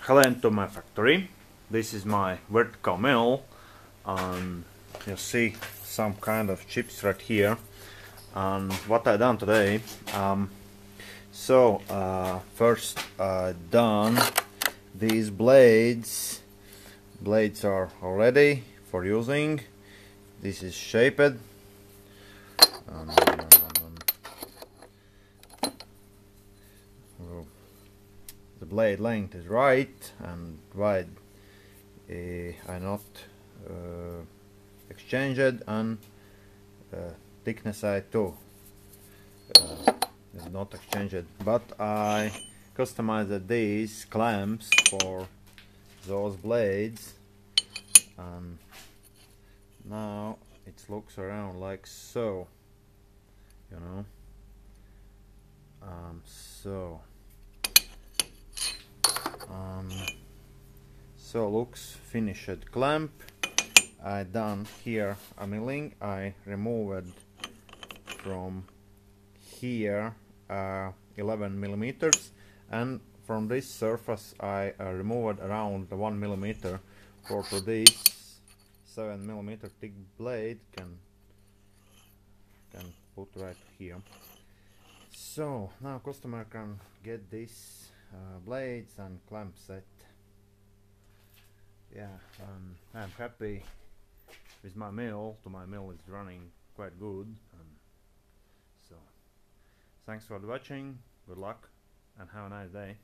Hello to my factory. This is my vertical mill. You'll see some kind of chips right here. And what I done today, first I done these blades. Blades are already for using. This is shaped. The blade length is right and wide I not exchanged, and thickness I too is not exchanged, but I customized these clamps for those blades, and now it looks around like so, you know. So looks finished clamp. I done here a milling. I removed from here 11 millimeters, and from this surface I removed around 1 millimeter for this 7 millimeter thick blade can put right here. So now customer can get this blades and clamp set. Yeah, I'm happy with my mill. My mill is running quite good. So thanks for watching, good luck, and have a nice day.